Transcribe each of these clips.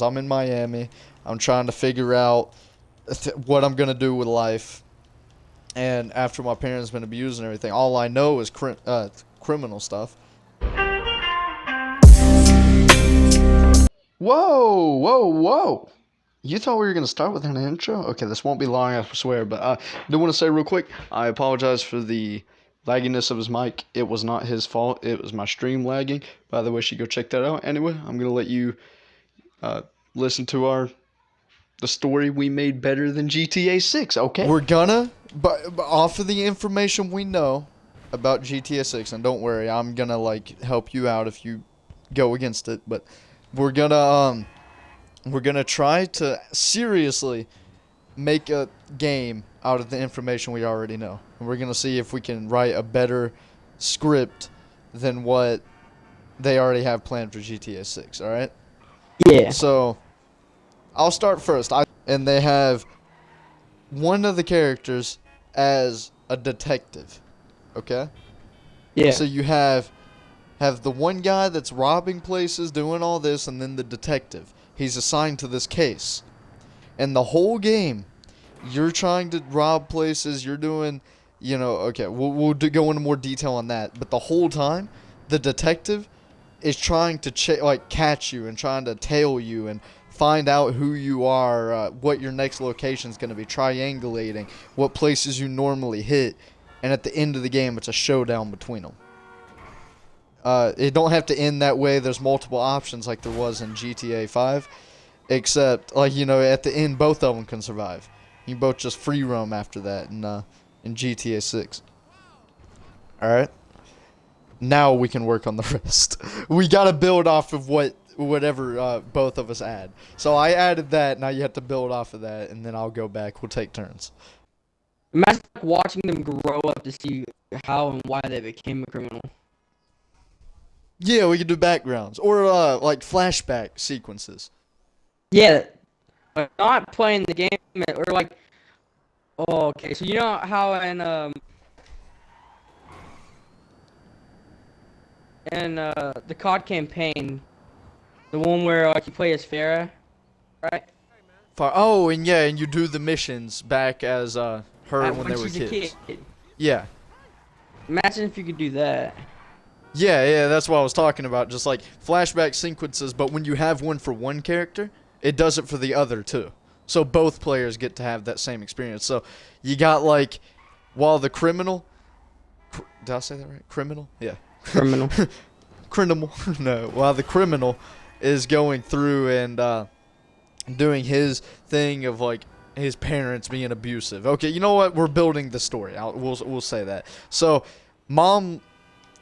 I'm in Miami. I'm trying to figure out what I'm gonna do with life. And after my parents been abused and everything, all I know is criminal stuff. Whoa, whoa, whoa! You thought we were gonna start with an intro? Okay, this won't be long, I swear. But I do want to say real quick, I apologize for the lagginess of his mic. It was not his fault. It was my stream lagging. By the way, you should go check that out. Anyway, I'm gonna let you listen to the story we made better than GTA 6. Okay. We're gonna, but off of the information we know about GTA 6, and don't worry, I'm gonna help you out if you go against it. But we're gonna try to seriously make a game out of the information we already know. And we're gonna see if we can write a better script than what they already have planned for GTA 6. All right? Yeah. So I'll start first. And they have one of the characters as a detective. Okay? Yeah. So you have the one guy that's robbing places, doing all this, and then the detective. He's assigned to this case. And the whole game, you're trying to rob places, you're doing, okay, we'll go into more detail on that. But the whole time, the detective is trying to catch you and trying to tail you and find out who you are, what your next location is going to be, triangulating, what places you normally hit. And at the end of the game, it's a showdown between them. It don't have to end that way. There's multiple options like there was in GTA 5. Except, at the end, both of them can survive. You both just free roam after that in GTA 6. Alright? Now we can work on the rest. We gotta build off of whatever both of us add. So I added that, now you have to build off of that, and then I'll go back. We'll take turns. Imagine watching them grow up to see how and why they became a criminal. Yeah, we could do backgrounds. Or, flashback sequences. Yeah. But not playing the game, or oh, okay, so you know how in the COD campaign, the one where you play as Farah, right? Oh, and you do the missions back as her when they were kids. Yeah. Imagine if you could do that. Yeah, that's what I was talking about. Just flashback sequences, but when you have one for one character, it does it for the other too. So both players get to have that same experience. So you got while the criminal, did I say that right? Criminal? Yeah. Criminal. Criminal. No. While the criminal is going through and doing his thing of his parents being abusive. Okay, you know what? We're building the story. We'll say that. So mom,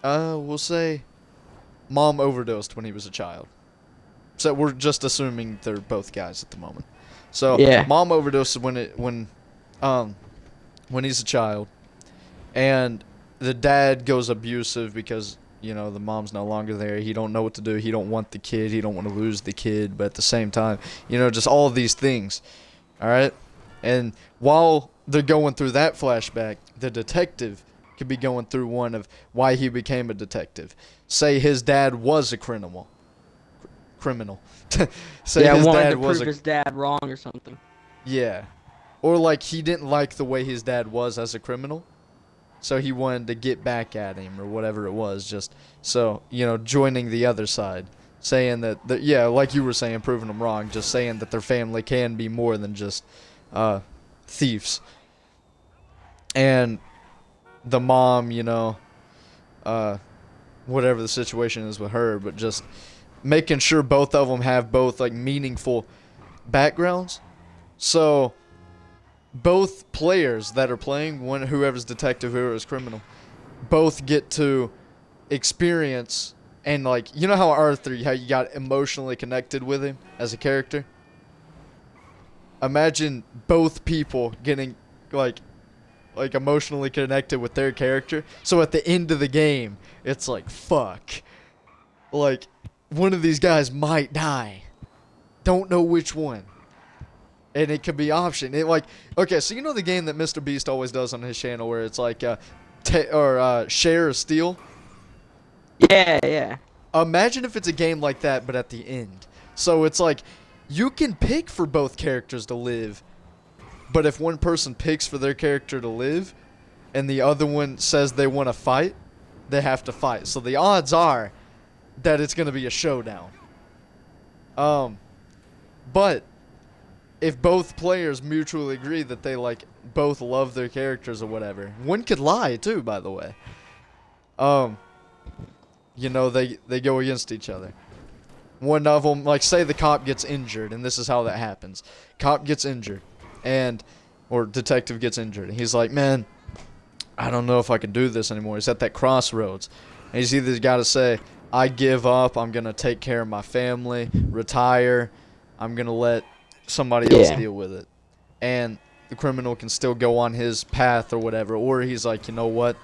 we'll say mom overdosed when he was a child. So we're just assuming they're both guys at the moment. So yeah. Mom overdosed when he's a child, and the dad goes abusive because the mom's no longer there. He don't know what to do. He don't want the kid. He don't want to lose the kid. But at the same time, just all of these things. All right, and while they're going through that flashback, the detective could be going through one of why he became a detective. Say his dad was a criminal. Say yeah, his wanted dad to was prove his dad wrong or something. Yeah. Or he didn't like the way his dad was as a criminal. So he wanted to get back at him or whatever it was. Just so, joining the other side. Saying that, like you were saying, proving them wrong. Just saying that their family can be more than just thieves. And the mom, whatever the situation is with her, but just making sure both of them have both meaningful backgrounds. So both players that are playing, whoever's detective, whoever's criminal, both get to experience and you know how Arthur, how you got emotionally connected with him as a character? Imagine both people getting emotionally connected with their character. So at the end of the game, it's fuck. One of these guys might die. Don't know which one. And it could be option. Okay, so you know the game that Mr. Beast always does on his channel where it's share or steal? Yeah. Imagine if it's a game like that, but at the end. So it's you can pick for both characters to live, but if one person picks for their character to live and the other one says they want to fight, they have to fight. So the odds are that it's going to be a showdown. But if both players mutually agree that they like both love their characters or whatever, one could lie too, by the way. You know, they go against each other. One of them, like, say the cop gets injured, and this is how that happens. Cop gets injured, or detective gets injured, and he's like, man, I don't know if I can do this anymore. He's at that crossroads, and he's either got to say, I give up, I'm going to take care of my family, retire, I'm going to let somebody else deal with it. And the criminal can still go on his path or whatever, or he's like, you know what,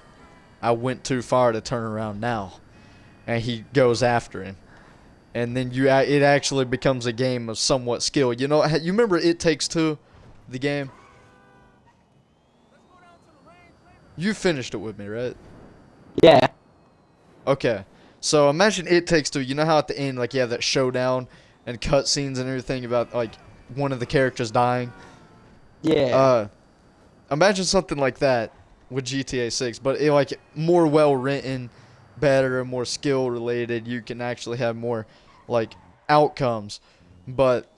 I went too far to turn around now, and he goes after him. And then it actually becomes a game of somewhat skill. You know, you remember It Takes Two, the game? You finished it with me, right? Yeah. Okay. So imagine It Takes Two. You know how at the end, like, you have that showdown and cutscenes and everything about, like, one of the characters dying? Yeah. Imagine something like that with GTA 6, but like more well written, better, more skill related. You can actually have more like outcomes, but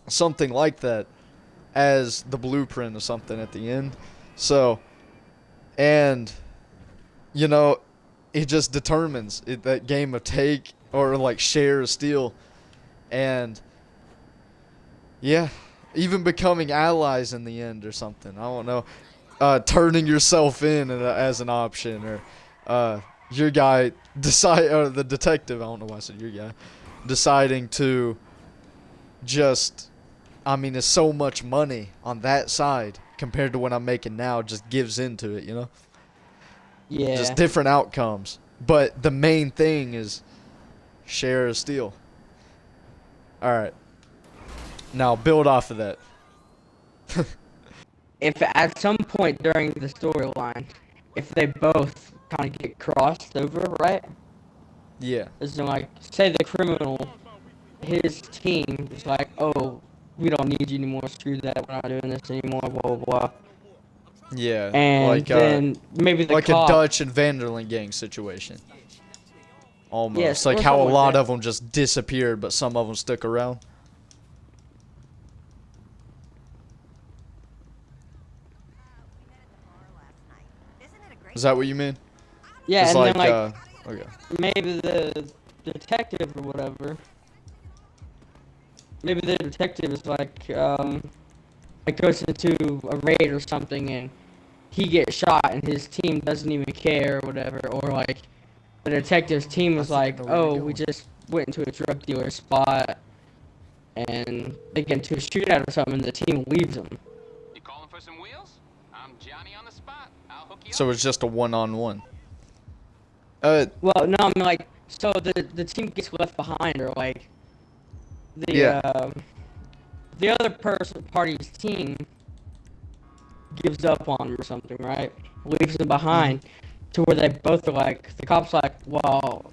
something like that as the blueprint of something at the end. So, and you know, it just determines that game of take or like share or steal, and yeah, even becoming allies in the end or something. I don't know. Turning yourself in as an option, or your guy or the detective. I don't know why I said your guy deciding to just. I mean, it's so much money on that side compared to what I'm making now. Just gives into it, you know. Yeah. Just different outcomes, but the main thing is share or steal. All right. Now build off of that. If at some point during the storyline, if they both kind of get crossed over, right? Yeah. It's like, say the criminal, his team is like, oh, we don't need you anymore, screw that, we're not doing this anymore, blah, blah, blah. Yeah. And like then maybe the like cop... a Dutch and Vanderlyn gang situation. Almost. Yes, like or how a something like lot that. of them just disappeared, but some of them stuck around. Is that what you mean? Yeah, It's and like, then, like, okay. maybe the detective or whatever, maybe the detective is like goes into a raid or something and he gets shot and his team doesn't even care or whatever, or like the detective's team was like, oh, we just went into a drug dealer spot and they get into a shootout or something and the team leaves them. You calling for some wheels? I'm Johnny on the spot. I'll hook you So up. it's just a one-on-one. Well, no, I mean, like, so the team gets left behind, or like the other party's team gives up on him or something, right? Leaves him behind, to where they both are like, the cop's like, well,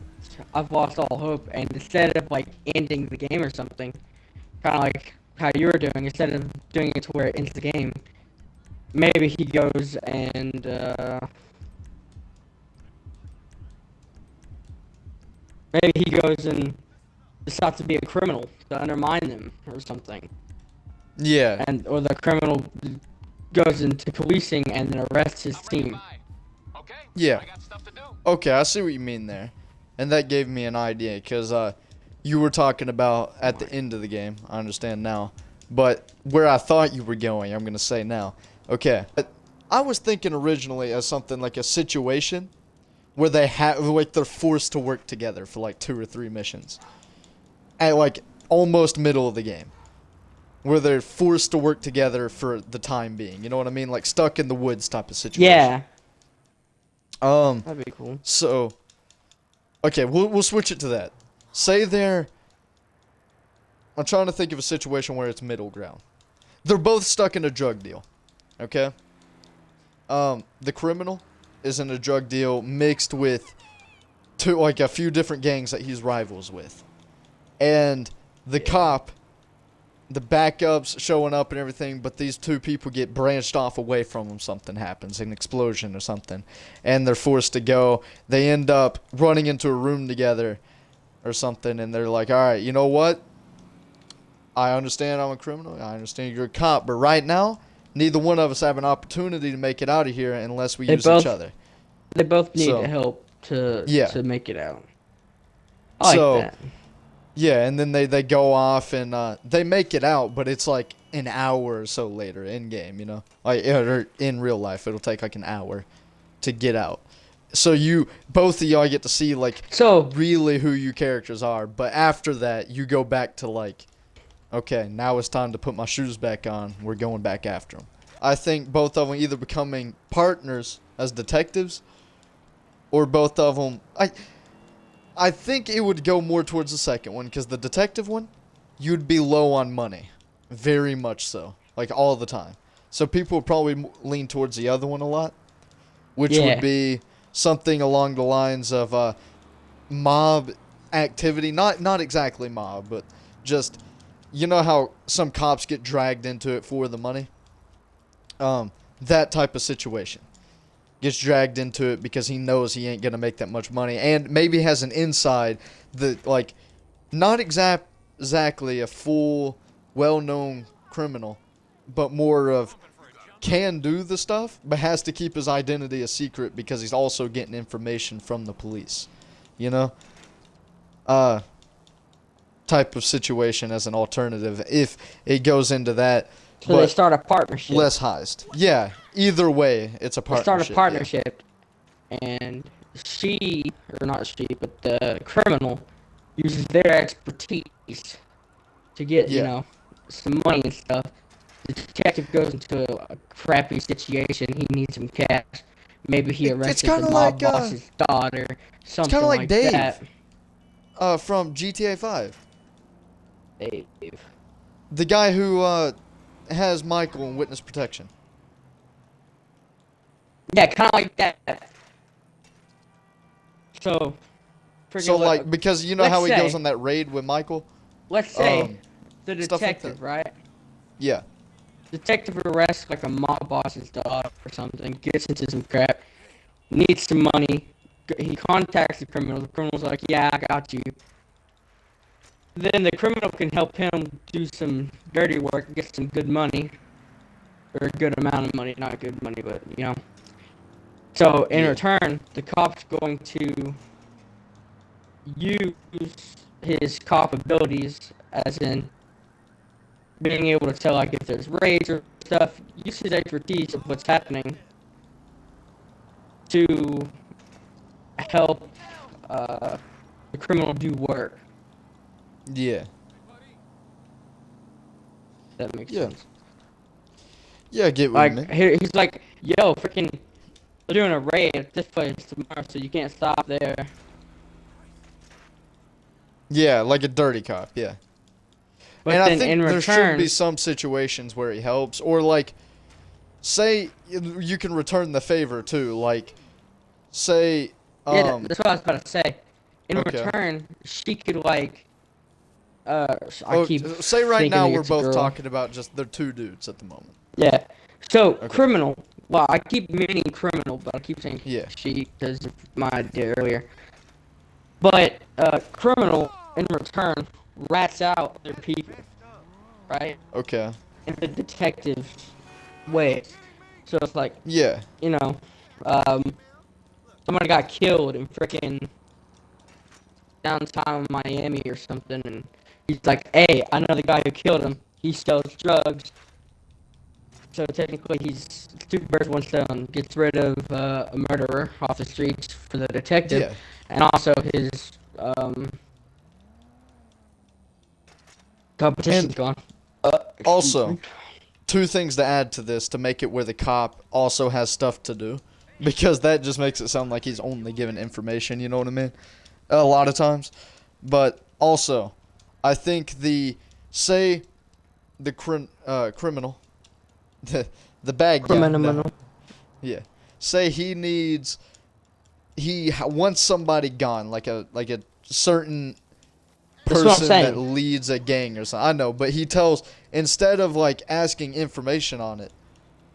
I've lost all hope, and instead of like ending the game or something, kind of like how you were doing, instead of doing it to where it ends the game, maybe he goes and decides to be a criminal to undermine them or something. Yeah. Or the criminal goes into policing and then arrests his team. Okay. Yeah. I got stuff to do. Okay, I see what you mean there. And that gave me an idea, because you were talking about at the end of the game. I understand now. But where I thought you were going, I'm going to say now. Okay. I was thinking originally as something like a situation where they're forced to work together for like 2 or 3 missions. At like almost middle of the game. Where they're forced to work together for the time being. You know what I mean? Like stuck in the woods type of situation. Yeah. That'd be cool. So, okay, we'll switch it to that. Say I'm trying to think of a situation where it's middle ground. They're both stuck in a drug deal. Okay? The criminal is in a drug deal mixed with a few different gangs that he's rivals with. And the cop the backups showing up and everything, but these two people get branched off away from them. Something happens, an explosion or something, and they're forced to go. They end up running into a room together or something, and they're like, all right, you know what? I understand I'm a criminal. I understand you're a cop, but right now, neither one of us have an opportunity to make it out of here unless we use each other. They both need help to make it out. I like that. Yeah, and then they go off and they make it out, but it's like an hour or so later in game, you know, like or in real life, it'll take like an hour to get out. So both of y'all get to see like really who your characters are, but after that you go back to like, okay, now it's time to put my shoes back on. We're going back after them. I think both of them either becoming partners as detectives, or both of them. I think it would go more towards the second one, because the detective one, you'd be low on money. Very much so. Like, all the time. So people would probably lean towards the other one a lot, which would be something along the lines of mob activity. Not exactly mob, but just, you know how some cops get dragged into it for the money? That type of situation. Gets dragged into it because he knows he ain't going to make that much money. And maybe has an inside that, like, not exactly a full, well-known criminal, but more of can do the stuff, but has to keep his identity a secret because he's also getting information from the police. You know? Type of situation as an alternative if it goes into that. So they start a partnership. Less heist. Yeah. Either way, it's a partnership. They start a partnership, and but the criminal uses their expertise to get, you know, some money and stuff. The detective goes into a crappy situation. He needs some cash. Maybe he arrested the mob boss's daughter. Something it's like Dave, that. From GTA 5. Dave. The guy who has Michael in witness protection. Yeah, kind of like that. So like, because you know how he goes on that raid with Michael? Let's say the detective, right? Yeah. Detective arrests like a mob boss's daughter or something, gets into some crap, needs some money. He contacts the criminal. The criminal's like, yeah, I got you. Then the criminal can help him do some dirty work, get some good money. Or a good amount of money. Not good money, but, you know. So, in return, the cop's going to use his cop abilities, as in being able to tell, like, if there's raids or stuff, use his expertise of what's happening to help the criminal do work. Yeah. That makes sense. Yeah, I get what you mean. He's like, yo, freaking, they're doing a raid at this place tomorrow, so you can't stop there. Yeah, like a dirty cop, yeah. But and then I think in there return, should be some situations where he helps, or like, say you can return the favor too. Like, say. Yeah, that's what I was about to say. In return, she could like. Say right now we're both talking about just the two dudes at the moment. Yeah. So criminal. Well, I keep meaning criminal, but I keep saying she because of my idea earlier. But criminal in return rats out their people, right? Okay. In the detective way. So it's like, you know, somebody got killed in frickin' downtown Miami or something, and he's like, hey, I know the guy who killed him. He sells drugs. So technically he's two birds, one stone. Gets rid of a murderer off the streets for the detective. And also his competition's gone. Also, two things to add to this to make it where the cop also has stuff to do. Because that just makes it sound like he's only given information, you know what I mean? A lot of times. But also, I think the criminal, the bad guy. Yeah. Say he wants somebody gone, like a certain That's what I'm person that saying. leads a gang or something. I know, but he tells, instead of like asking information on it,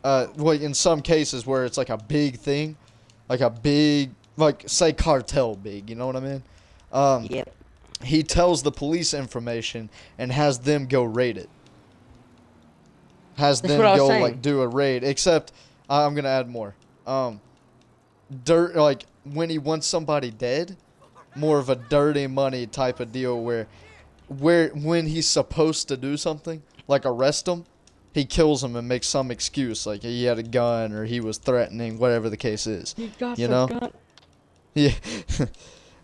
well, in some cases where it's like a big thing, like a big, like say cartel big, you know what I mean? Yep. He tells the police information and has them go raid it. Has That's them what I was go saying. like do a raid. Except I'm gonna add more. Dirt, like when he wants somebody dead, more of a dirty money type of deal where when he's supposed to do something like arrest him, he kills him and makes some excuse like he had a gun or he was threatening, whatever the case is. You got You the know? gun. Yeah.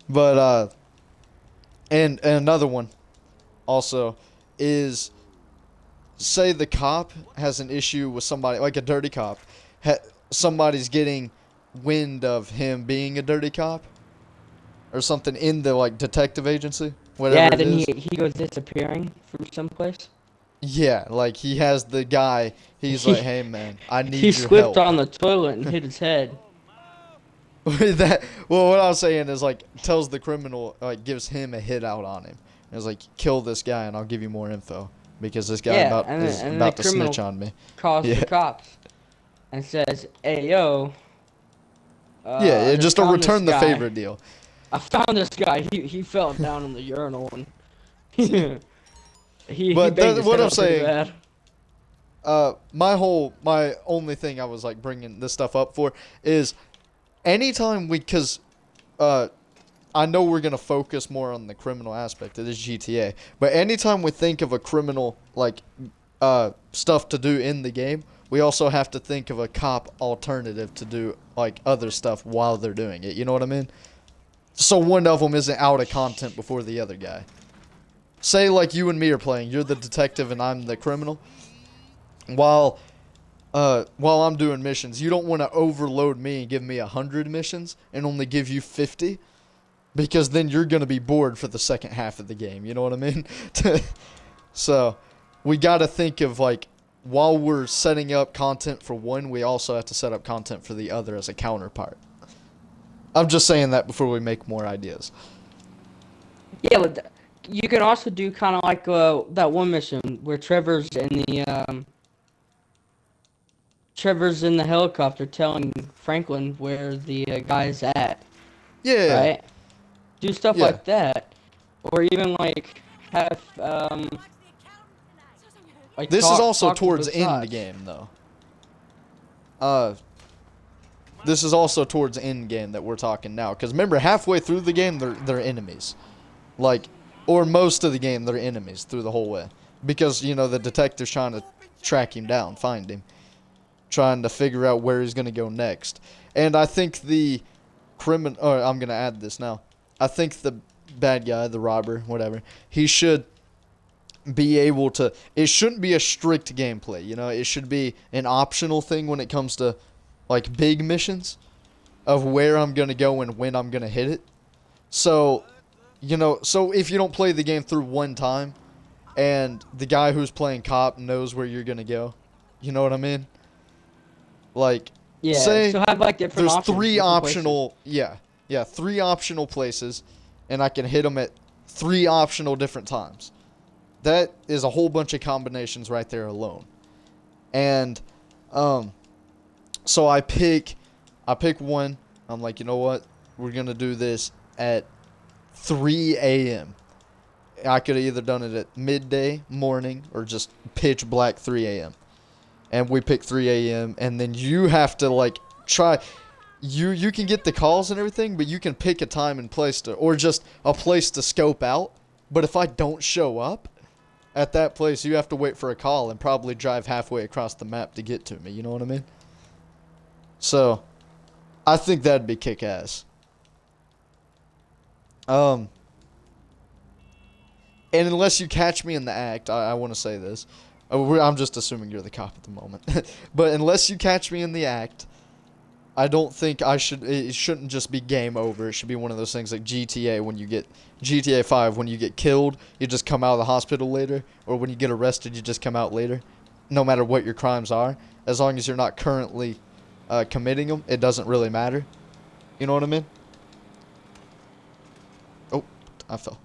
But and another one also is, say the cop has an issue with somebody, like a dirty cop, somebody's getting wind of him being a dirty cop or something in the like detective agency, whatever Yeah, it then is. he goes disappearing from someplace. Yeah, like he has the guy, he's like, hey man, I need He your slipped help. on the toilet and hit his head. That, well, what I was saying is like tells the criminal, like gives him a hit out on him. And it's like, kill this guy and I'll give you more info because this guy Yeah, is and then about the to criminal snitch on me. calls Yeah. the cops and says, "Hey yo, Yeah, I just a found return the this guy. favor deal. I found this guy. He fell down in the urinal and he But banged his what head I'm up pretty saying, bad." my only thing I was like bringing this stuff up for is anytime cause I know we're gonna focus more on the criminal aspect of this GTA, but anytime we think of a criminal like stuff to do in the game, we also have to think of a cop alternative to do like other stuff while they're doing it. You know what I mean? So one of them isn't out of content before the other guy. Say like you and me are playing, you're the detective and I'm the criminal. While I'm doing missions, you don't want to overload me and give me 100 missions and only give you 50, because then you're gonna be bored for the second half of the game. You know what I mean? So we got to think of like, while we're setting up content for one, we also have to set up content for the other as a counterpart. I'm just saying that before we make more ideas. Yeah, but you can also do kind of like that one mission where Trevor's in the helicopter telling Franklin where the guy's at, Yeah, right? Do stuff yeah. like that, or even like have like This is also talk to towards both end sides. game though. This is also towards end game that we're talking now. Because remember, halfway through the game, they're enemies. Like, or most of the game, they're enemies through the whole way. Because, you know, the detective's trying to track him down, find him. Trying to figure out where he's going to go next. And I think the criminal... Oh, I'm going to add this now. I think the bad guy, the robber, whatever, he should be able to... It shouldn't be a strict gameplay, you know? It should be an optional thing when it comes to, like, big missions of where I'm going to go and when I'm going to hit it. So, you know, so if you don't play the game through one time and the guy who's playing cop knows where you're going to go, you know what I mean? Like, Yeah, say so have like different there's options, three different optional, yeah, 3 optional places, and I can hit them at 3 optional different times. That is a whole bunch of combinations right there alone. And, so I pick one. I'm like, you know what? We're going to do this at 3 a.m. I could have either done it at midday, morning, or just pitch black 3 a.m. And we pick 3 a.m. and then you have to like try. You can get the calls and everything, but you can pick a time and place to, or just a place to scope out. But if I don't show up at that place, you have to wait for a call and probably drive halfway across the map to get to me. You know what I mean? So, I think that'd be kick-ass. And unless you catch me in the act, I want to say this. I'm just assuming you're the cop at the moment. But unless you catch me in the act, I don't think it shouldn't just be game over. It should be one of those things like GTA 5, when you get killed, you just come out of the hospital later. Or when you get arrested, you just come out later. No matter what your crimes are. As long as you're not currently committing them, it doesn't really matter. You know what I mean? Oh, I fell.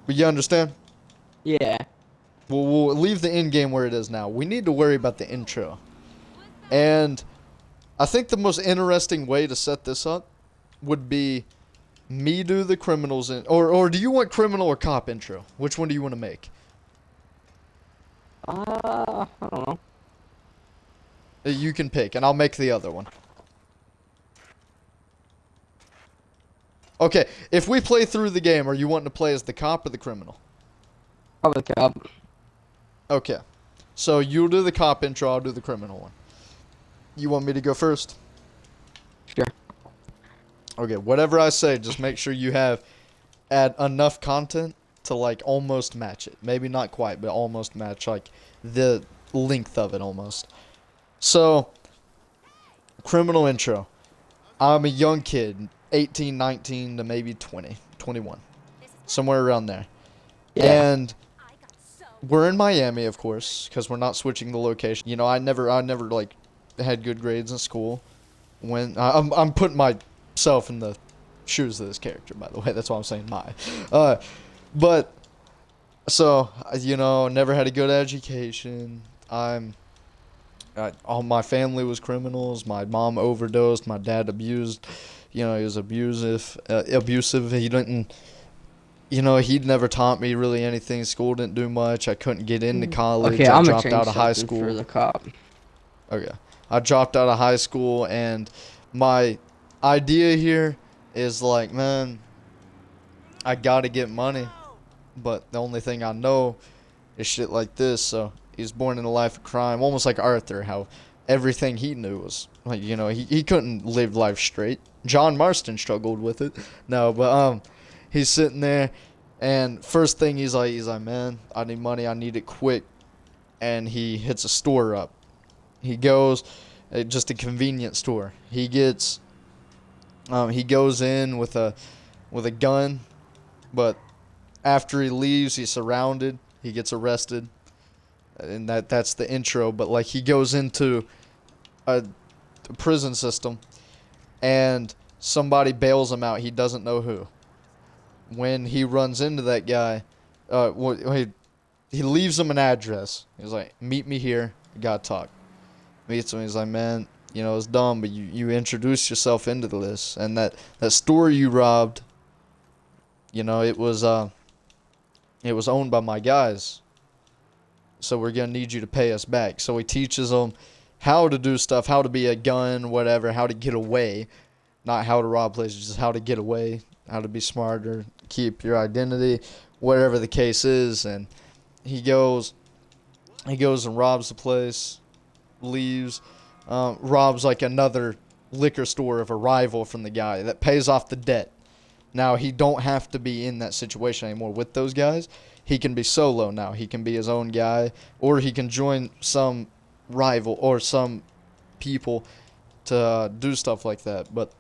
But you understand? Yeah. We'll leave the end game where it is now. We need to worry about the intro. And I think the most interesting way to set this up would be me do the criminals or do you want criminal or cop intro? Which one do you want to make? I don't know. You can pick, and I'll make the other one. Okay, if we play through the game, are you wanting to play as the cop or the criminal? Probably the cop. Okay, so you'll do the cop intro, I'll do the criminal one. You want me to go first? Sure. Okay, whatever I say, just make sure you add enough content to like almost match it. Maybe not quite, but almost match like the length of it almost. So, criminal intro. I'm a young kid, 18, 19 to maybe 20, 21. Somewhere around there. Yeah. And we're in Miami, of course, because we're not switching the location. You know, I never like had good grades in school. When I'm putting myself in the shoes of this character, by the way. That's why I'm saying my. But so you know, never had a good education. All my family was criminals. My mom overdosed. My dad abused. You know, he was abusive. He didn't. You know, he'd never taught me really anything. School didn't do much. I couldn't get into college. Okay, I I'm gonna dropped change out of high something school. for the cop. Okay. I dropped out of high school, and my idea here is like, man, I gotta get money, but the only thing I know is shit like this. So he's born in a life of crime, almost like Arthur, how everything he knew was like, you know, he couldn't live life straight. John Marston struggled with it. No, but he's sitting there, and first thing he's like, man, I need money, I need it quick, and he hits a store up. He goes, just a convenience store. He gets, he goes in with a gun, but after he leaves, he's surrounded. He gets arrested, and that's the intro. But like he goes into a prison system, and somebody bails him out. He doesn't know who. When he runs into that guy, he leaves him an address. He's like, meet me here. I gotta talk. Meets him. He's like, man, you know, it's dumb, but you introduced yourself into this, and that store you robbed, you know, it was owned by my guys, so we're gonna need you to pay us back. So he teaches them how to do stuff, how to be a gun, whatever, how to get away, not how to rob places, just how to get away, how to be smarter, keep your identity, whatever the case is. And he goes and robs the place. Leaves, robs like another liquor store of a rival from the guy that pays off the debt. Now he don't have to be in that situation anymore with those guys. He can be solo now. He can be his own guy, or he can join some rival or some people to do stuff like that. But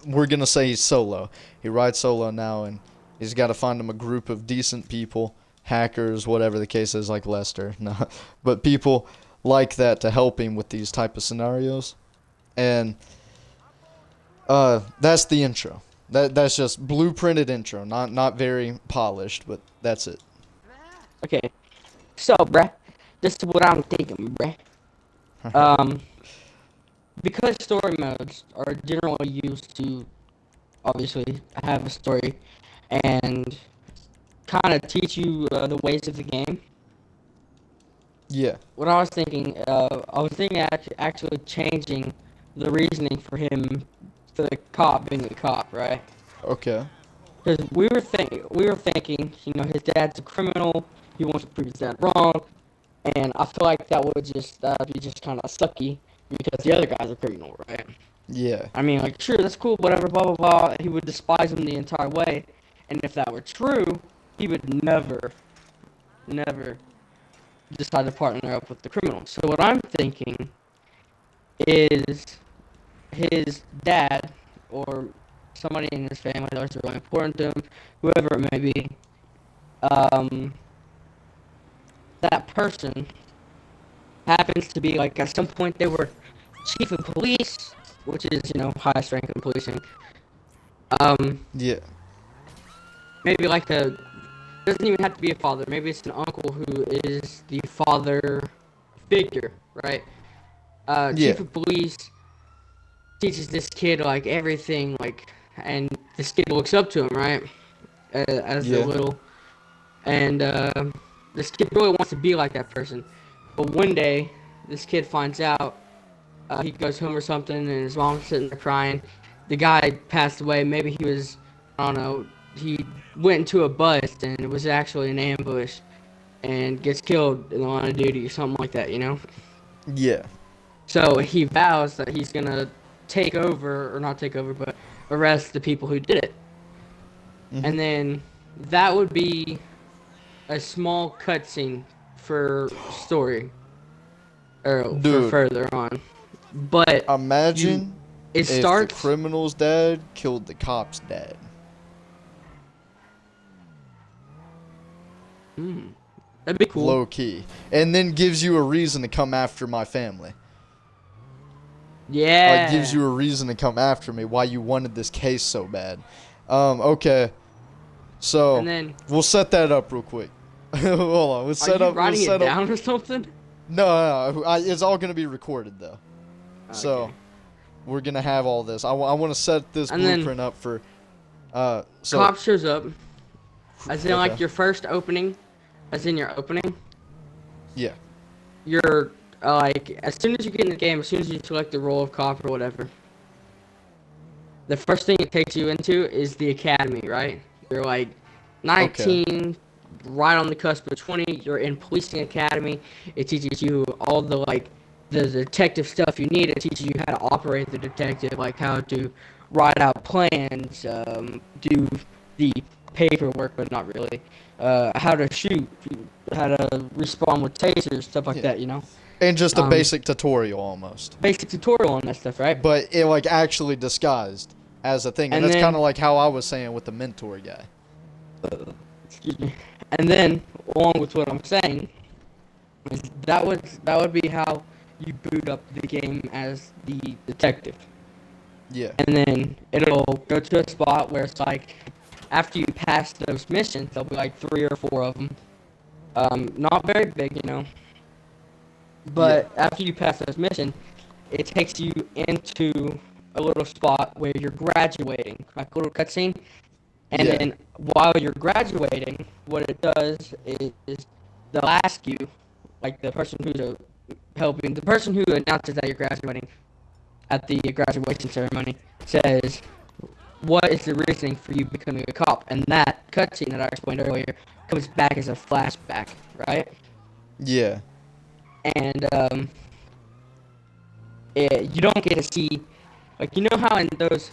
we're gonna say he's solo. He rides solo now, and he's got to find him a group of decent people, hackers, whatever the case is, like Lester. No, but people like that to help him with these type of scenarios. And that's the intro. That's just blueprinted intro, not very polished, but that's it. Okay. So, bruh, this is what I'm thinking, bruh. Because story modes are generally used to, obviously, have a story and kind of teach you the ways of the game. Yeah. What I was thinking, actually changing the reasoning for him, for the cop being a cop, right? Okay. Because we were thinking, you know, his dad's a criminal. He wants to prove his dad wrong, and I feel like that would be just kind of sucky because the other guy's a criminal, right? Yeah. I mean, like, sure, that's cool, whatever, blah blah blah. He would despise him the entire way, and if that were true, he would never decide to partner up with the criminal. So what I'm thinking is his dad or somebody in his family that's really important to him, whoever it may be, that person happens to be, like, at some point they were chief of police, which is, you know, highest rank in policing. Yeah. maybe like a, doesn't even have to be a father. Maybe it's an uncle who is the father figure, right? Yeah. Chief of police teaches this kid like everything, like, and this kid looks up to him, right? As the Yeah. little, and this kid really wants to be like that person. But one day, this kid finds out. He goes home or something, and his mom's sitting there crying. The guy passed away. Maybe he was, I don't know. He went into a bust, and it was actually an ambush, and gets killed in the line of duty or something like that, you know. Yeah. So he vows that he's gonna take over, or not take over, but arrest the people who did it. And then that would be a small cutscene for story, or for Dude, further on. But you, imagine it if the starts. criminal's dad killed the cop's dad. That'd be cool. Low key. And then gives you a reason to come after my family. Yeah. Like, gives you a reason to come after me, why you wanted this case so bad. Okay. So, And then, we'll set that up real quick. Hold on. We'll set are you up. writing we'll it set up. down or something? No. It's all going to be recorded, though. So, Okay. we're going to have all this. I want to set this And then- blueprint up for. So, Cop shows up, as in like okay. your first opening, as in your opening. Yeah. You're like, as soon as you get in the game, as soon as you select the role of cop or whatever, the first thing it takes you into is the academy, right? You're like 19, right on the cusp of 20. You're in policing academy. It teaches you all the like the detective stuff you need. It teaches you how to operate the detective, like how to write out plans, do the paperwork, but not really. How to shoot, how to respond with tasers, stuff like Yeah. that, you know? And just a Um, basic tutorial almost. Basic tutorial on that stuff, right? But it like actually disguised as a thing. And And that's then- kind of like how I was saying with the mentor guy. Excuse me. And then, along with what I'm saying, is that would be how you boot up the game as the detective. Yeah. And then it'll go to a spot where it's like, after you pass those missions, there'll be like 3 or 4 of them. Not very big, you know. But after you pass those missions, it takes you into a little spot where you're graduating, like a little cutscene. And Yeah. then while you're graduating, what it does is they'll ask you, like the person who's helping, the person who announces that you're graduating at the graduation ceremony says, what is the reasoning for you becoming a cop? And that cutscene that I explained earlier comes back as a flashback, right? Yeah. And you don't get to see, like, you know how in those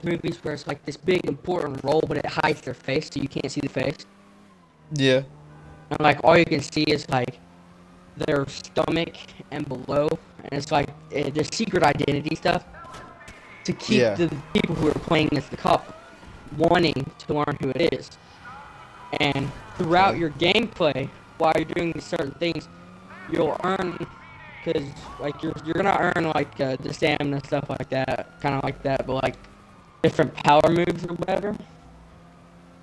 movies where it's like this big important role, but it hides their face, so you can't see the face. Yeah. And like all you can see is like their stomach and below, and it's like the secret identity stuff to keep Yeah. the people who are playing as the cop wanting to learn who it is. And throughout your gameplay, while you're doing these certain things, you'll earn, because like you're gonna earn like the stamina stuff like that, kind of like that, but like different power moves or whatever.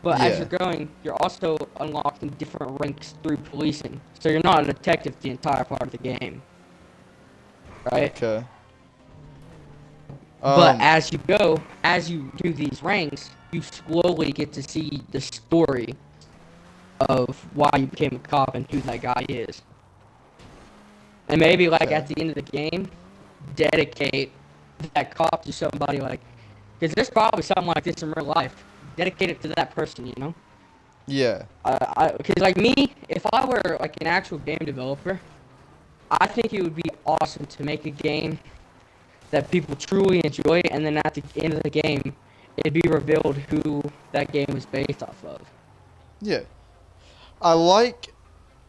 But as Yeah. you're going, you're also unlocking different ranks through policing. So you're not a detective the entire part of the game, right? Okay. But as you go, as you do these ranks, you slowly get to see the story of why you became a cop and who that guy is. And maybe like Okay. at the end of the game, dedicate that cop to somebody like, because there's probably something like this in real life. Dedicate it to that person, you know? Yeah. Because like me, if I were like an actual game developer, I think it would be awesome to make a game that people truly enjoy, and then at the end of the game, it'd be revealed who that game was based off of. Yeah. I like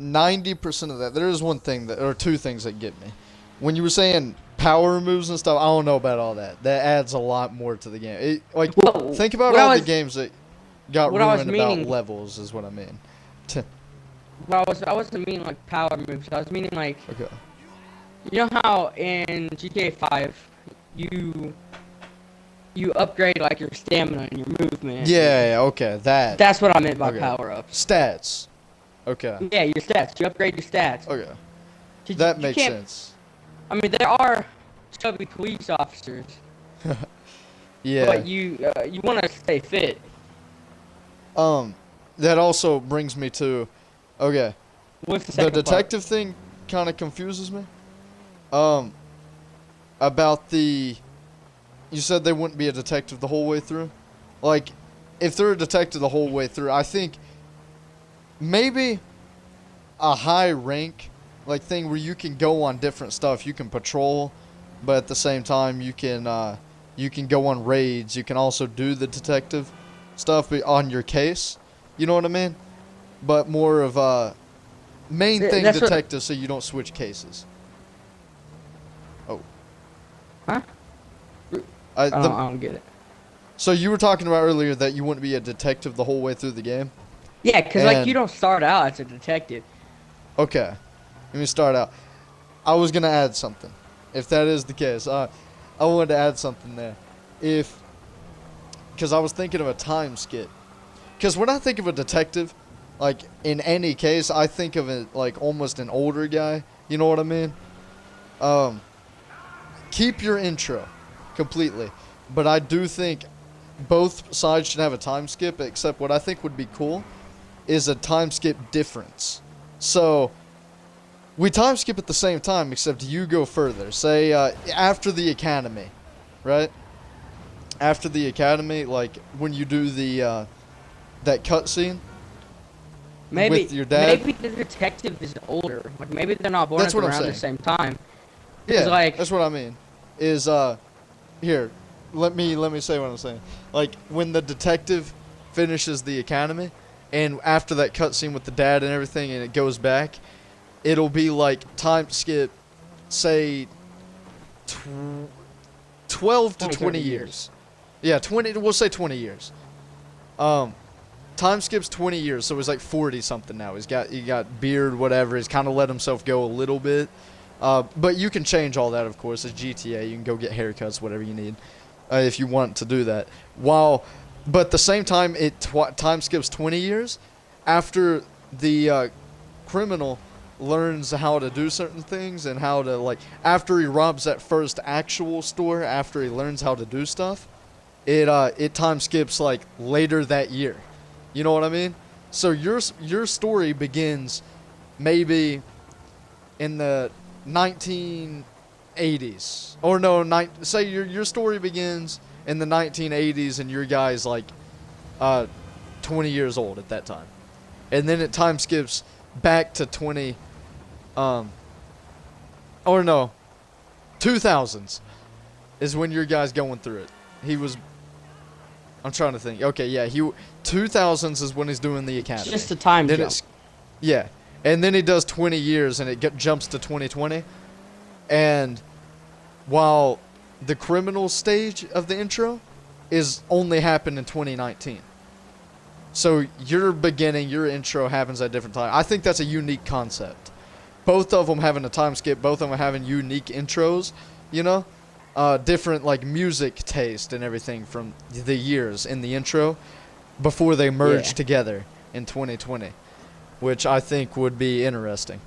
90% of that. There is one thing that, or two things that get me. When you were saying power moves and stuff, I don't know about all that. That adds a lot more to the game. It, like, Well, think about what I all was- the games that got what I was ruined about meaning- levels, is what I mean. Well, I wasn't meaning like power moves. I was meaning like, Okay. you know how in GTA 5, you you upgrade like your stamina and your movement. Yeah, okay, that. That's what I meant by Okay. power-ups. Stats. Okay. Yeah, your stats. You upgrade your stats. Okay. 'Cause That you makes can't- sense. I mean, there are chubby police officers, Yeah. but you want to stay fit. That also brings me to, okay, What's the the second detective thing kind of confuses me. About the, you said they wouldn't be a detective the whole way through? Like, if they're a detective the whole way through, I think maybe a high rank, like, thing where you can go on different stuff. You can patrol, but at the same time, you can go on raids. You can also do the detective stuff on your case. You know what I mean? But more of a main thing That's what- detective, so you don't switch cases. Oh. Huh? I don't get it. So you were talking about earlier that you wouldn't be a detective the whole way through the game? Yeah, because like And- you don't start out as a detective. Okay. Let me start out. I was going to add something. If that is the case, I wanted to add something there. Because I was thinking of a time skip. Because when I think of a detective, like, in any case, I think of it like almost an older guy. You know what I mean? Keep your intro completely. But I do think both sides should have a time skip, except what I think would be cool is a time skip difference. So, we time skip at the same time, except you go further. Say, after the academy, right? After the academy, like, when you do the, that cutscene Maybe with your dad. maybe the detective is older. Like maybe they're not born That's what I'm around the saying. same time. Yeah, like- that's what I mean. Is, here, let me say what I'm saying. Like, when the detective finishes the academy, and after that cutscene with the dad and everything, and it goes back, it'll be like time skip, say, 12 to 20, 20 30 years. Yeah, 20. We'll say 20 years. Time skip's 20 years, so he's like 40 something now. He got beard, whatever. He's kind of let himself go a little bit. But you can change all that, of course. It's GTA. You can go get haircuts, whatever you need, if you want to do that. But at the same time, time skips 20 years after the criminal learns how to do certain things and how to, like, after he robs that first actual store, after he learns how to do stuff, it time skips like later that year. You know what I mean? So your story begins maybe in the 1980s, or no, say your story begins in the 1980s, and your guy's like 20 years old at that time, and then it time skips back to 2000s is when your guy's going through it. I'm trying to think. Okay, yeah, 2000s is when he's doing the academy. It's just a time Then jump. Yeah, and then he does 20 years, and it jumps to 2020. And while the criminal stage of the intro is only happened in 2019. So your intro happens at a different time. I think that's a unique concept. Both of them having a time skip, both of them having unique intros, you know? Different, like, music taste and everything from the years in the intro before they merge together in 2020, which I think would be interesting.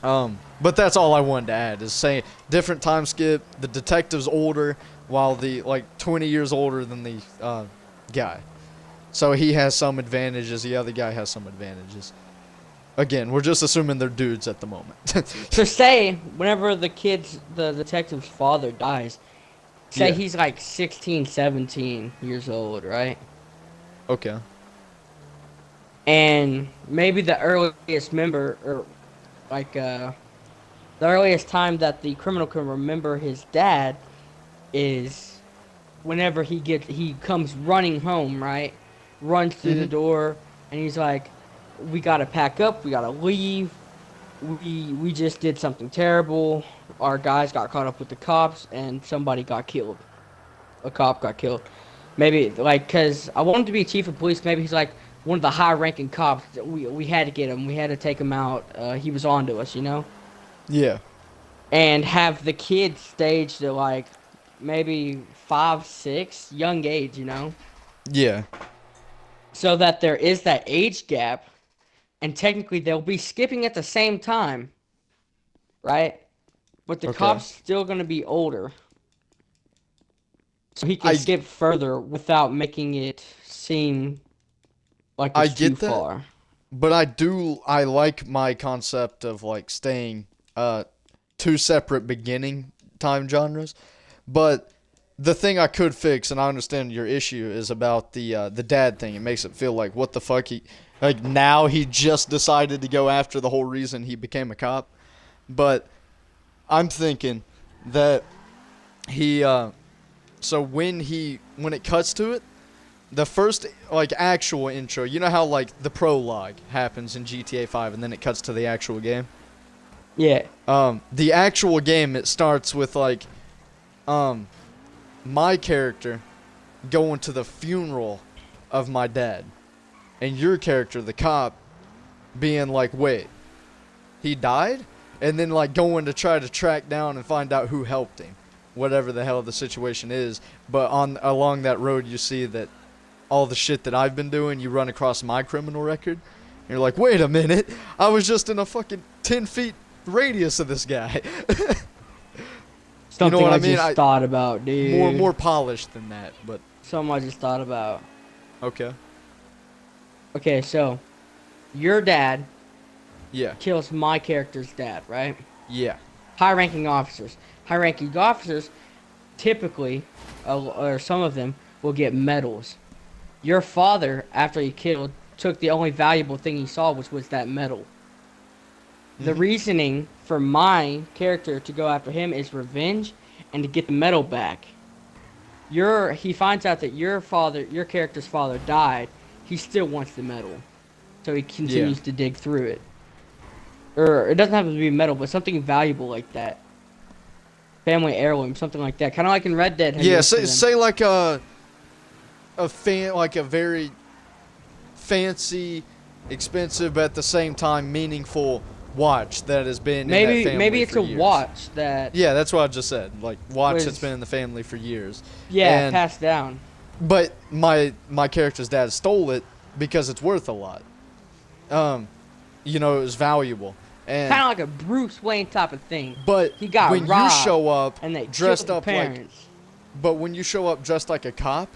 But that's all I wanted to add, is say different time skip. The detective's older, while the, like, 20 years older than the guy. So he has some advantages, the other guy has some advantages. Again, we're just assuming they're dudes at the moment. So say whenever the detective's father dies, say Yeah. he's like 16, 17 years old, right? Okay. And maybe the earliest member, or like the earliest time that the criminal can remember his dad is whenever he comes running home, right? Runs through the door, and he's like, "We gotta pack up. We gotta leave. We just did something terrible. Our guys got caught up with the cops, and somebody got killed. A cop got killed. Maybe like, cause I want him to be chief of police. Maybe he's like one of the high-ranking cops. We had to get him. We had to take him out. He was on to us, you know." Yeah. And have the kids stage to like maybe 5, 6, young age, you know? Yeah. So that there is that age gap, and technically they'll be skipping at the same time, right? But the Okay. cop's still going to be older. So he can I skip further without making it seem like I it's too get that, far. but I like my concept of like staying two separate beginning time genres. But the thing I could fix, and I understand your issue, is about the dad thing. It makes it feel like what the fuck now he just decided to go after the whole reason he became a cop. But I'm thinking that he so when it cuts to it, the first like actual intro, you know how like the prologue happens in GTA 5 and then it cuts to the actual game? Yeah. The actual game, it starts with like my character going to the funeral of my dad, and your character, the cop, being like, wait, he died? And then like going to try to track down and find out who helped him, whatever the hell the situation is. But along that road, you see that all the shit that I've been doing, you run across my criminal record. And you're like, wait a minute, I was just in a fucking 10 feet radius of this guy. Something you know what I I mean? just thought about, dude. More polished than that, but Something I just thought about. okay. Okay, so your dad Yeah. kills my character's dad, right? Yeah. High-ranking officers. High-ranking officers typically, or some of them, will get medals. Your father, after he killed, took the only valuable thing he saw, which was that medal. The reasoning for my character to go after him is revenge and to get the medal back. He finds out that your character's father died. He still wants the medal, so he continues to dig through it. Or it doesn't have to be metal, but something valuable like that. Family heirloom, something like that. Kind of like in Red Dead. Yeah. Say like a very fancy, expensive, but at the same time meaningful watch that has been in that family maybe it's for a years. watch that Yeah, that's what I just said. Like watch that's been in the family for years. And, passed down. But my character's dad stole it because it's worth a lot. You know, it was valuable. And Kind of like a Bruce Wayne type of thing. but He got when robbed, you show up and they dressed killed up the like parents. But when you show up dressed like a cop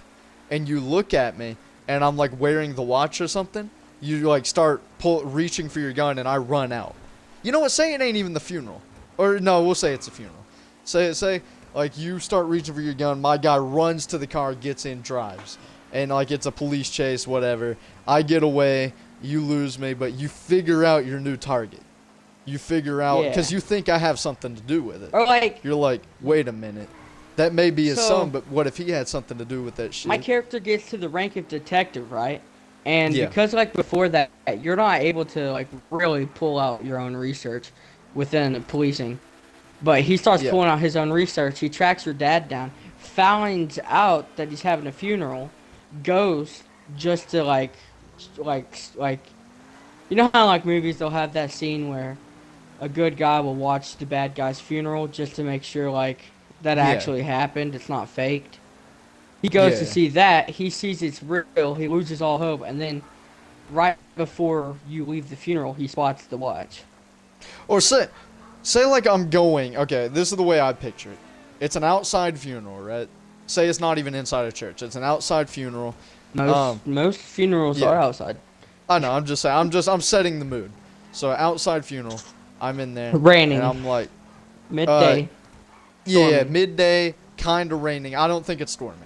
and you look at me and I'm like wearing the watch or something, you like start reaching for your gun and I run out. You know what? Say it ain't even the funeral. Or no, we'll say it's a funeral. Say like you start reaching for your gun, my guy runs to the car, gets in, drives. And like it's a police chase, whatever. I get away, you lose me, but you figure out your new target. You figure out, because you think I have something to do with it. Or like, You're like, wait a minute. That may be his So- son, but what if he had something to do with that shit? my character gets to the rank of detective, right? And Yeah. because like before that, you're not able to like really pull out your own research within policing. But he starts Yeah. pulling out his own research. He tracks your dad down, finds out that he's having a funeral, goes just to like, you know how like movies they'll have that scene where a good guy will watch the bad guy's funeral just to make sure like that Yeah. actually happened. It's not faked. He goes to Yeah. see that. He sees it's real. He loses all hope, and then right before you leave the funeral, he spots the watch. Or say like I'm going, okay, this is the way I picture it. It's an outside funeral, right? Say it's not even inside a church. It's an outside funeral. Most funerals yeah. are outside. I know, I'm just saying, I'm setting the mood. So outside funeral, I'm in there. Raining. And I'm like, Midday. yeah, Storming. midday, kind of raining. I don't think it's storming.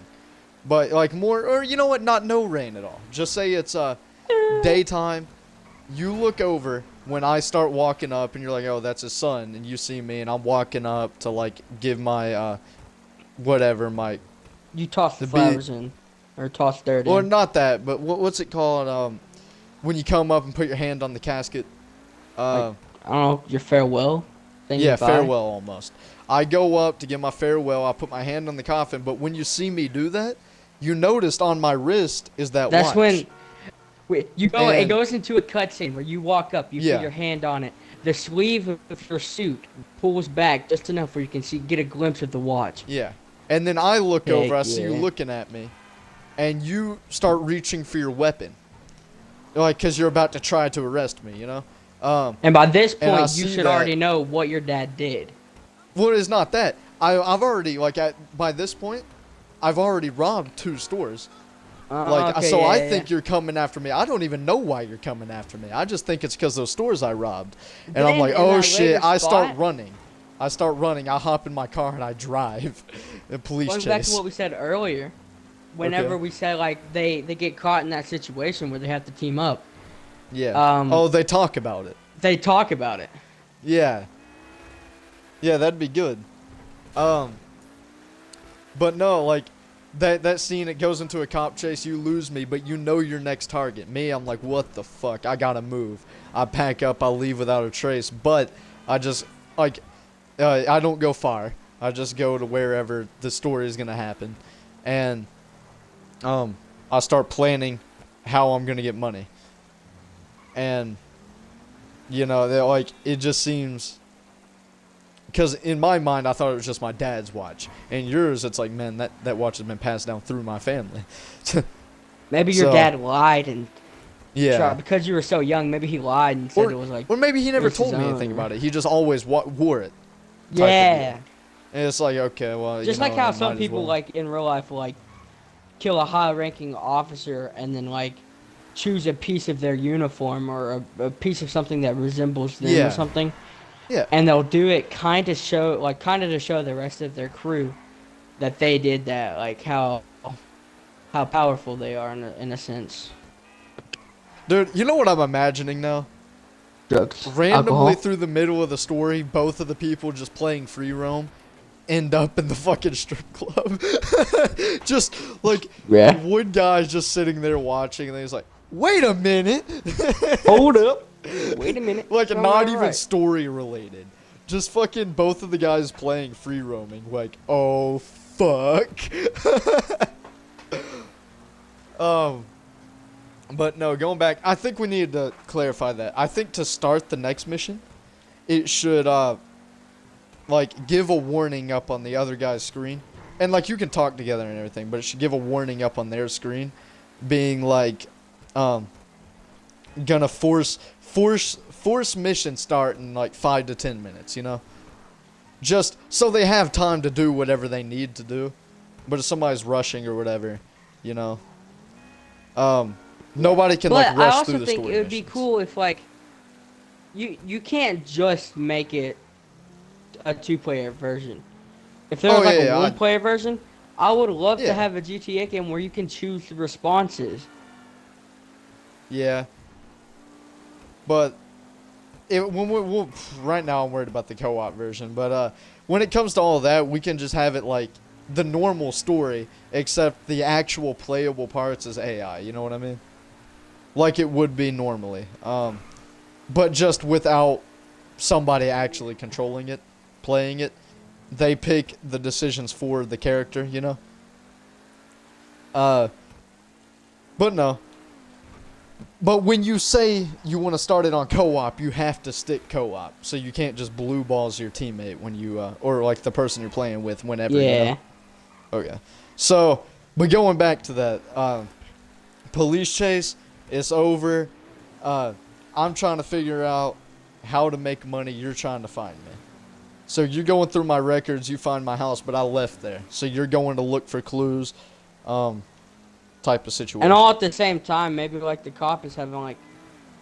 But like more, or you know what, not no rain at all. Just say it's daytime. You look over when I start walking up and you're like, oh, that's his son. And you see me and I'm walking up to like give my, whatever, my, You toss the the flowers in, or toss dirt or in. not that, but what's it called? When you come up and put your hand on the casket. I don't know, your farewell thing. Yeah, goodbye? farewell almost. I go up to give my farewell. I put my hand on the coffin, but when you see me do that, you noticed on my wrist is that That's watch. when you go. It And- goes into a cutscene where you walk up, you Yeah. put your hand on it. The sleeve of your suit pulls back just enough where you can get a glimpse of the watch. Yeah. And then I look Heck over, I see you yeah. looking at me, and you start reaching for your weapon. Like, because you're about to try to arrest me, you know? And by this And I point, you see should that- already know what your dad did. Well, it's not that. I've already, like, by this point, I've already robbed 2 stores. Okay, So yeah, I yeah. think you're coming after me. I don't even know why you're coming after me. I just think it's because those stores I robbed. And Then I'm like, in oh that shit. later I start spot- running. I hop in my car and I drive. The police Going back to chase. what we said earlier, whenever we said like they get caught in that situation where they have to team up, Yeah. Oh, they talk about it. they talk about it. Yeah. Yeah, that'd be good. But no, like, that scene, it goes into a cop chase, you lose me, but you know your next target. Me, I'm like, what the fuck? I gotta move. I pack up, I leave without a trace, but I just, like, I don't go far. I just go to wherever the story is gonna happen. And, I start planning how I'm gonna get money. And, you know, like, it just seems... Because in my mind, I thought it was just my dad's watch. And yours, it's like, man, that watch has been passed down through my family. Maybe your So- dad lied and Yeah. because you were so young. Maybe he lied and said it was like Or maybe he never it's his told me anything own. about it. He just always wore it. type of yeah. deal. And it's like, okay, well, Just you like know, how I some might as people well. like in real life will like kill a high-ranking officer and then like choose a piece of their uniform or a piece of something that resembles them Yeah. or something. Yeah. And they'll do it kind of to show the rest of their crew that they did that, like how powerful they are in a sense. Dude, you know what I'm imagining now? Drugs. Randomly Alcohol. through the middle of the story, both of the people just playing free roam end up in the fucking strip club. Just like Yeah. one guy's just sitting there watching, and then he's like, "Wait a minute!" Hold up. Wait a minute. Like Something not not even right. story related. Just fucking both of the guys playing free roaming. Like, oh fuck. But no, going back, I think we need to clarify that. I think to start the next mission, it should like give a warning up on the other guy's screen. And like you can talk together and everything, but it should give a warning up on their screen being like gonna force mission start in like 5 to 10 minutes, you know? Just so they have time to do whatever they need to do. But if somebody's rushing or whatever, you know, nobody can like But I rush also through the think story it would be missions. cool if like you can't just make it a 2-player version. If there Oh, was like yeah, a yeah, 1-player version, I would love Yeah. to have a GTA game where you can choose the responses. Yeah. But right now I'm worried about the co-op version, but when it comes to all that, we can just have it like the normal story, except the actual playable parts is AI, you know what I mean? Like it would be normally. But just without somebody actually controlling it, playing it. They pick the decisions for the character, you know? But no. But when you say you want to start it on co-op, you have to stick co-op. So you can't just blue balls your teammate when you, or like the person you're playing with whenever, you Yeah. know? Okay. So, but going back to that, police chase, it's over. I'm trying to figure out how to make money. You're trying to find me. So you're going through my records, you find my house, but I left there. So you're going to look for clues, type of situation. And all at the same time, maybe like the cop is having like,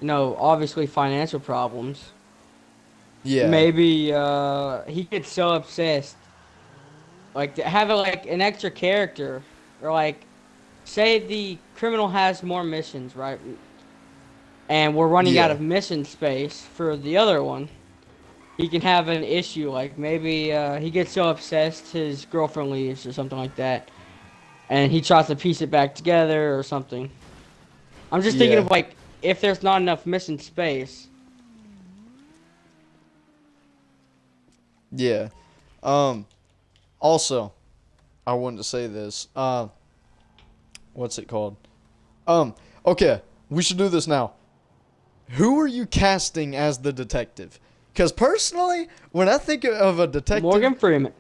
you know, obviously financial problems. Yeah. Maybe he gets so obsessed. Like to have like an extra character, or like, say the criminal has more missions, right? And we're running out Yeah. of mission space for the other one. He can have an issue, like maybe he gets so obsessed his girlfriend leaves or something like that, and he tries to piece it back together or something. I'm just thinking Yeah. of like if there's not enough mission space. Yeah. Also, I wanted to say this. What's it called? Okay, we should do this now. Who are you casting as the detective? Because personally, when I think of a detective... Morgan Freeman.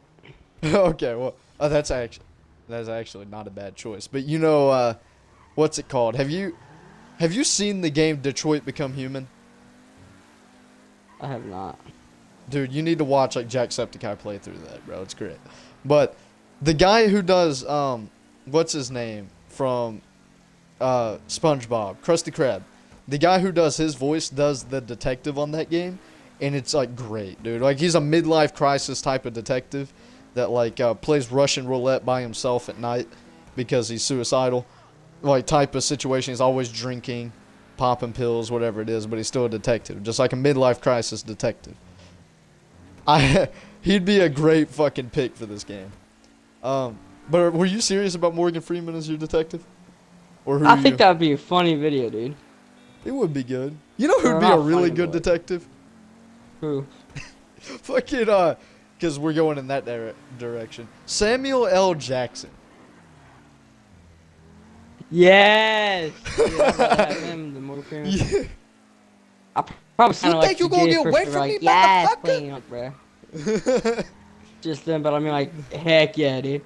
Okay, well, Oh, that's actually not a bad choice. But you know, what's it called? Have you seen the game Detroit Become Human? I have not. Dude, you need to watch like Jacksepticeye play through that, bro. It's great. But the guy who does what's his name from SpongeBob, Krusty Krab. The guy who does his voice does the detective on that game, and it's like great, dude. Like he's a midlife crisis type of detective that like plays Russian roulette by himself at night because he's suicidal. Like type of situation. He's always drinking, popping pills, whatever it is, but he's still a detective, just like a midlife crisis detective. He'd be a great fucking pick for this game. But were you serious about Morgan Freeman as your detective? Or who I are think you? that would be a funny video, dude. It would be good. You know who'd Or be a not really funny, good but- detective? Who? Fucking because we're going in that direction. Samuel L. Jackson. Yes. Dude, I'd rather have him than Morgan Freeman. Yeah. I probably sound You like think you the gonna gayest get away person, from like, me, yes, motherfucker? clean up, bro. Just them, but I mean, like, heck yeah, dude.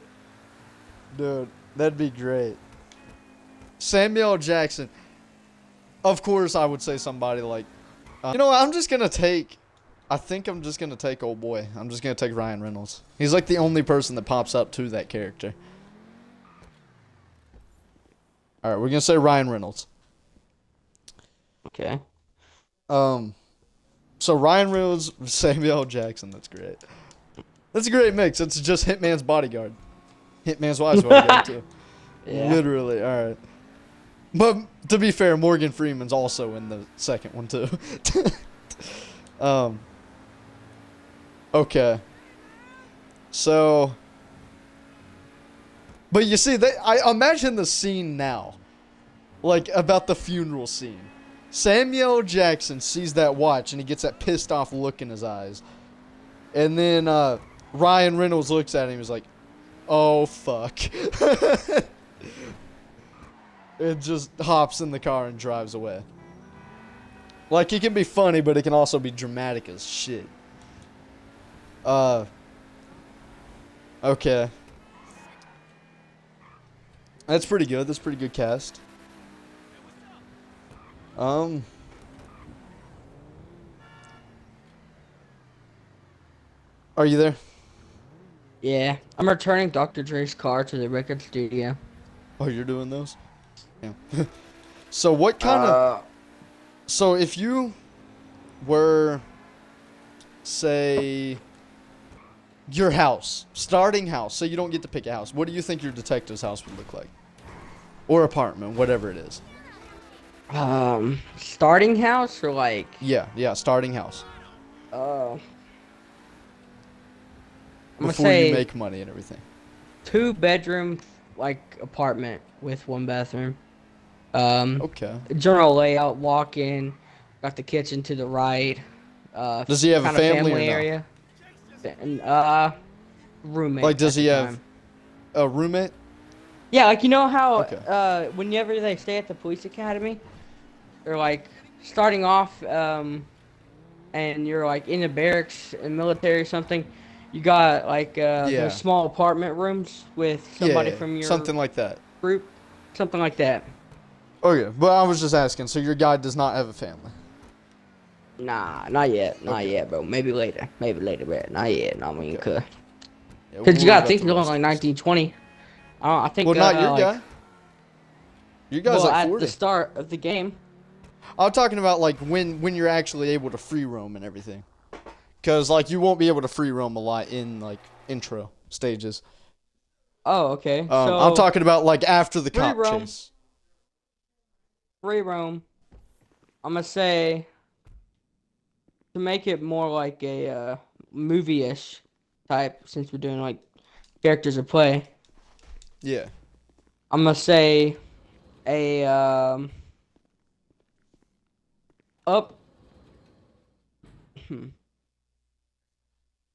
Dude, that'd be great. Samuel L. Jackson. Of course, I would say somebody like. You know what? I think I'm just gonna take old boy. I'm just gonna take Ryan Reynolds. He's like the only person that pops up to that character. All right, we're gonna say Ryan Reynolds. Okay. So Ryan Reynolds, Samuel L. Jackson. That's great. That's a great mix. It's just Hitman's bodyguard. Hitman's wife's bodyguard too. Yeah. Literally. All right. But to be fair, Morgan Freeman's also in the second one too. Okay. So. But you see, I imagine the scene now, like about the funeral scene. Samuel L. Jackson sees that watch and he gets that pissed off look in his eyes, and then Ryan Reynolds looks at him and he's like, "Oh fuck." It just hops in the car and drives away. Like, it can be funny, but it can also be dramatic as shit. Okay. That's pretty good. That's pretty good cast. Are you there? Yeah. I'm returning Dr. Dre's car to the record studio. Oh, you're doing those? Yeah. So what kind of... So if you were, say, your house, starting house, so you don't get to pick a house, what do you think your detective's house would look like? Or apartment, whatever it is. Starting house or like... Yeah, starting house. I'm gonna Before say you make money and everything. 2-bedroom, like, apartment with 1 bathroom. Okay. General layout, walk in, got the kitchen to the right. Does he have a kinda family or no? area. And, roommate. Like, does at he the have time. a roommate? Yeah, like, you know how, Okay. whenever they stay at the police academy, they're, like, starting off, and you're, like, in the barracks in military or something, you got, like, Yeah. those small apartment rooms with somebody Yeah, from your something like that. group. Something like that. Okay, but I was just asking, so your guy does not have a family? Nah, not yet. Not Okay. yet, bro. Maybe later. Maybe later, bro. Not yet. No, I mean, Okay. cause Yeah, you we'll gotta worry think about you're the only like rest. 1920. I think. Well, not your like, guy. Your guy's well, like at 40. the start of the game. I'm talking about like when you're actually able to free roam and everything. Cause like you won't be able to free roam a lot in like intro stages. Oh, okay. I'm talking about like after the free cop roam. chase. Free roam. I'm gonna say to make it more like a movie-ish type, since we're doing like characters of play. Yeah. I'm gonna say a up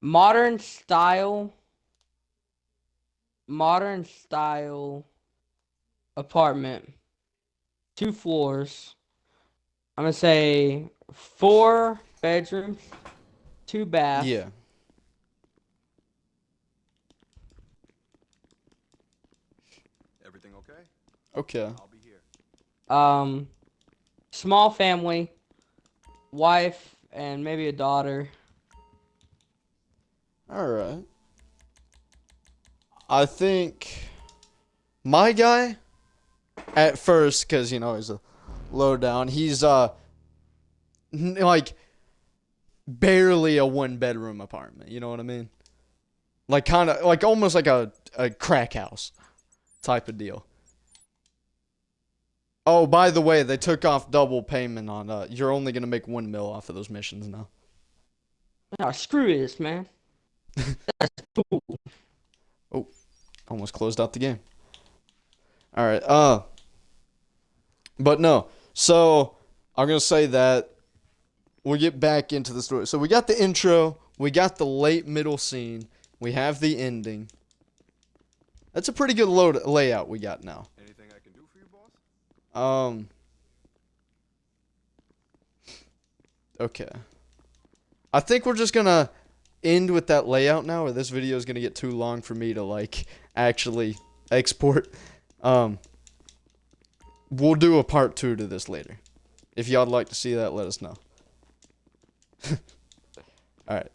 modern style apartment, 2 floors. I'm gonna say 4 bedrooms, 2 baths. Yeah. Okay. Small family, wife, and maybe a daughter. Alright. I think my guy, at first, because, you know, he's a low down, he's, like, barely a one-bedroom apartment. You know what I mean? Like, kind of, like, almost like a crack house type of deal. Oh, by the way, they took off double payment on, you're only going to make 1 mil off of those missions now. Oh, screw this, man. That's cool. Oh, almost closed out the game. Alright, but no. So, I'm going to say that we'll get back into the story. So, we got the intro, we got the late middle scene, we have the ending. That's a pretty good layout we got now. Anything I can do for you, boss? Okay. I think we're just gonna end with that layout now, or this video is gonna get too long for me to, like, actually export. We'll do a part 2 to this later. If y'all'd like to see that, let us know. Alright.